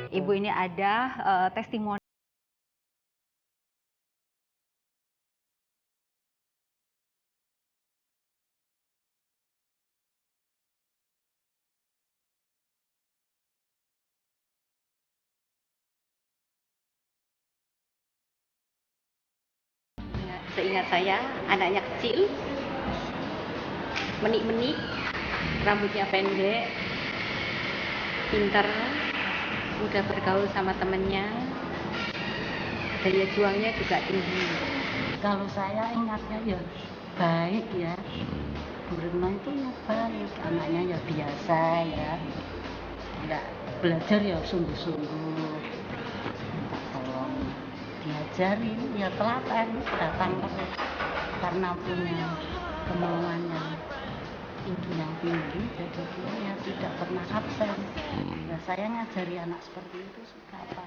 Ibu ini ada testimoni. Seingat saya, anaknya kecil, menik-menik, rambutnya pendek, pinter, mudah bergaul sama temennya, daya juangnya juga tinggi. Kalau saya ingatnya ya baik ya, Bruno itu ya baik, anaknya ya biasa ya, nggak belajar ya sungguh-sungguh, tolong diajarin ya telaten, datang terus karena punya kemauan yang tinggi, jadi dia ya tidak pernah absen. Ya saya ngajari anak seperti itu suka apa.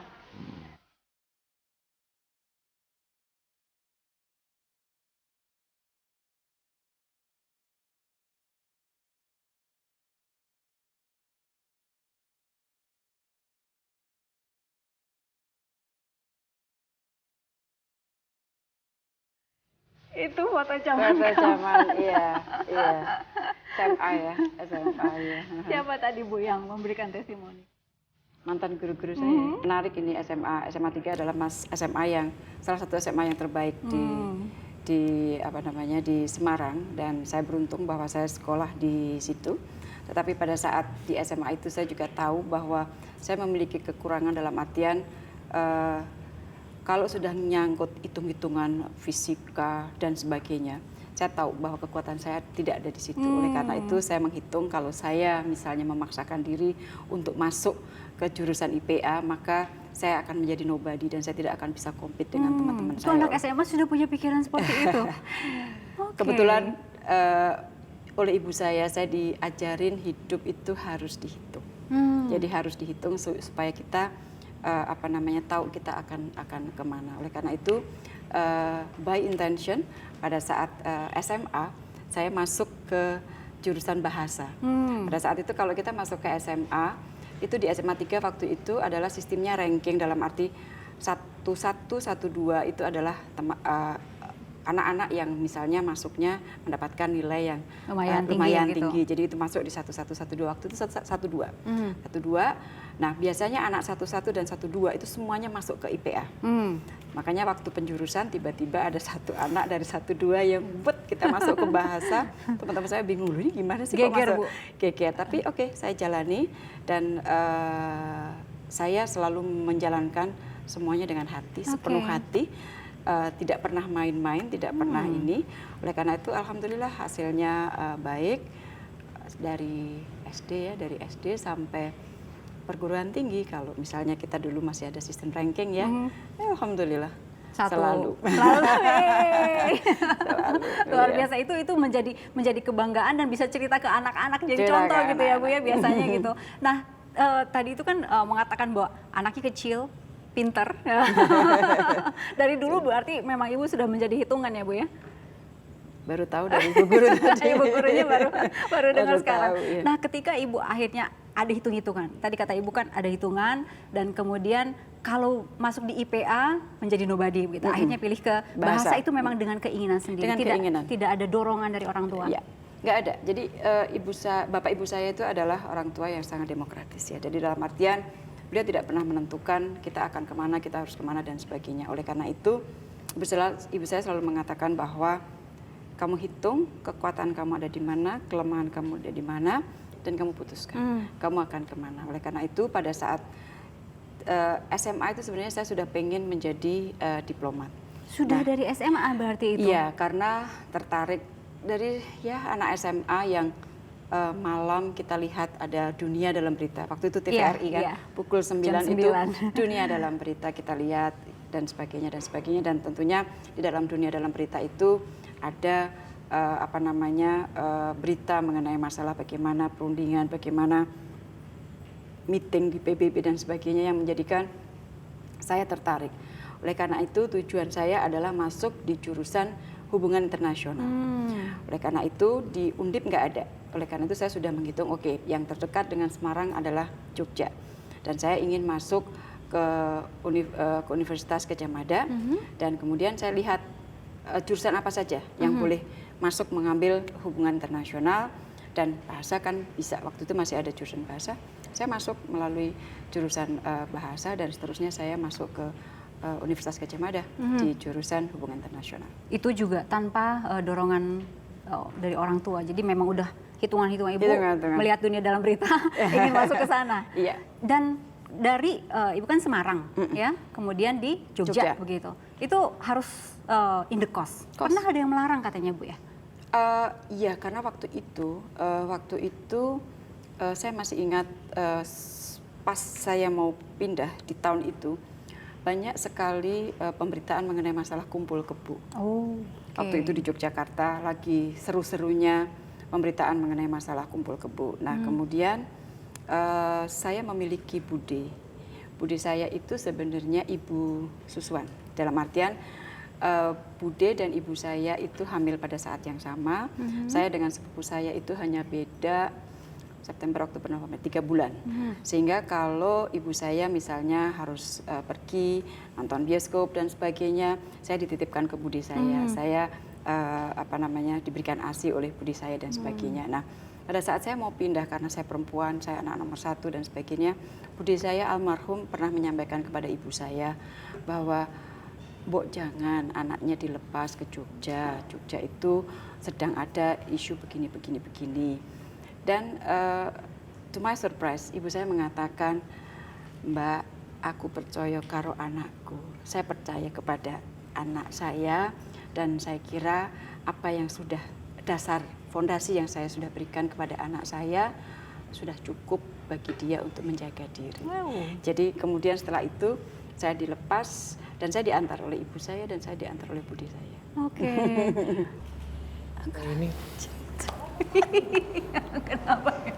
Itu foto zaman iya SMA ya. Siapa tadi Bu yang memberikan testimoni? Mantan guru-guru saya. Menarik ini SMA 3 adalah SMA yang salah satu SMA yang terbaik di Semarang, dan saya beruntung bahwa saya sekolah di situ. Tetapi pada saat di SMA itu saya juga tahu bahwa saya memiliki kekurangan dalam artian kalau sudah menyangkut hitung-hitungan fisika dan sebagainya, saya tahu bahwa kekuatan saya tidak ada di situ. Oleh karena itu saya menghitung kalau saya misalnya memaksakan diri untuk masuk ke jurusan IPA, maka saya akan menjadi nobody dan saya tidak akan bisa compete dengan teman-teman saya. Anak SMA sudah punya pikiran seperti itu? Okay. Kebetulan oleh ibu saya diajarin hidup itu harus dihitung. Jadi harus dihitung supaya kita tahu kita akan kemana. Oleh karena itu by intention pada saat SMA saya masuk ke jurusan bahasa. Pada saat itu kalau kita masuk ke SMA itu di SMA 3 waktu itu adalah sistemnya ranking, dalam arti 11, 12 itu adalah anak-anak yang misalnya masuknya mendapatkan nilai yang lumayan tinggi. Jadi itu masuk di 11, 12, waktu itu 12. 12. Nah, biasanya anak 11 dan 12 itu semuanya masuk ke IPA. Makanya waktu penjurusan tiba-tiba ada satu anak dari 12 yang kita masuk ke bahasa. Teman-teman saya bingung, ini gimana sih kok masuk? Geger. Tapi oke, saya jalani dan saya selalu menjalankan semuanya dengan hati, sepenuh hati. Tidak pernah main-main, tidak pernah ini. Oleh karena itu alhamdulillah hasilnya baik dari SD sampai perguruan tinggi. Kalau misalnya kita dulu masih ada sistem ranking ya, alhamdulillah selalu. Luar biasa, itu menjadi kebanggaan dan bisa cerita ke anak-anak, jadi contoh gitu ya Bu ya biasanya gitu. Nah tadi itu kan mengatakan bahwa anaknya kecil, pinter. Dari dulu berarti memang Ibu sudah menjadi hitungan ya Bu ya? Baru tahu dari ibu guru tadi. Ibu gurunya baru dengar sekarang. Tahu, iya. Nah ketika Ibu akhirnya ada hitung-hitungan, tadi kata Ibu kan ada hitungan, dan kemudian kalau masuk di IPA menjadi nobody gitu. Akhirnya pilih ke bahasa itu memang dengan keinginan sendiri, tidak ada dorongan dari orang tua. Ya, nggak ada. Jadi bapak ibu saya itu adalah orang tua yang sangat demokratis ya. Jadi dalam artian beliau tidak pernah menentukan kita akan kemana, kita harus kemana dan sebagainya. Oleh karena itu ibu saya selalu mengatakan bahwa kamu hitung kekuatan kamu ada di mana, kelemahan kamu ada di mana, dan kamu putuskan kamu akan kemana. Oleh karena itu pada saat SMA itu sebenarnya saya sudah pengen menjadi diplomat. Sudah dari SMA berarti itu? Iya, karena tertarik dari anak SMA yang malam kita lihat ada Dunia Dalam Berita. Waktu itu TVRI kan, pukul 9 itu Dunia Dalam Berita kita lihat dan sebagainya. Dan tentunya di dalam Dunia Dalam Berita itu ada berita mengenai masalah bagaimana perundingan, bagaimana meeting di PBB dan sebagainya yang menjadikan saya tertarik. Oleh karena itu tujuan saya adalah masuk di jurusan hubungan internasional. Oleh karena itu di Undip nggak ada. Oleh karena itu saya sudah menghitung, oke, yang terdekat dengan Semarang adalah Jogja. dan saya ingin masuk ke Universitas Gadjah Mada, dan kemudian saya lihat jurusan apa saja yang boleh masuk mengambil hubungan internasional dan bahasa kan bisa, waktu itu masih ada jurusan bahasa. Saya masuk melalui jurusan bahasa dan seterusnya saya masuk ke Universitas Gadjah Mada di jurusan hubungan internasional. Itu juga tanpa dorongan dari orang tua, jadi memang udah hitungan-hitungan ibu melihat dunia dalam berita ingin masuk ke sana. Iya. Dan dari ibu kan Semarang ya, kemudian di Jogja begitu. Itu harus indekos. Pernah ada yang melarang katanya Bu ya? Iya, karena waktu itu saya masih ingat pas saya mau pindah di tahun itu banyak sekali pemberitaan mengenai masalah kumpul kebo. Waktu itu di Yogyakarta lagi seru-serunya pemberitaan mengenai masalah kumpul kebo. Nah kemudian saya memiliki bude. Bude saya itu sebenarnya Ibu Suswan. Dalam artian bude dan ibu saya itu hamil pada saat yang sama. Saya dengan sepupu saya itu hanya beda September, Oktober, November, 3 bulan. Sehingga kalau ibu saya misalnya harus pergi nonton bioskop dan sebagainya, saya dititipkan ke bude saya. Saya diberikan ASI oleh bude saya dan sebagainya. Nah, pada saat saya mau pindah karena saya perempuan, saya anak nomor 1 dan sebagainya, bude saya almarhum pernah menyampaikan kepada ibu saya bahwa Mbok jangan anaknya dilepas ke Jogja. Jogja itu sedang ada isu begini. Dan to my surprise, ibu saya mengatakan, Mbak, aku percaya karo anakku. Saya percaya kepada anak saya dan saya kira apa yang sudah dasar fondasi yang saya sudah berikan kepada anak saya sudah cukup bagi dia untuk menjaga diri. Jadi kemudian setelah itu saya dilepas dan saya diantar oleh ibu saya dan saya diantar oleh bude saya. Ini Kenapa ya?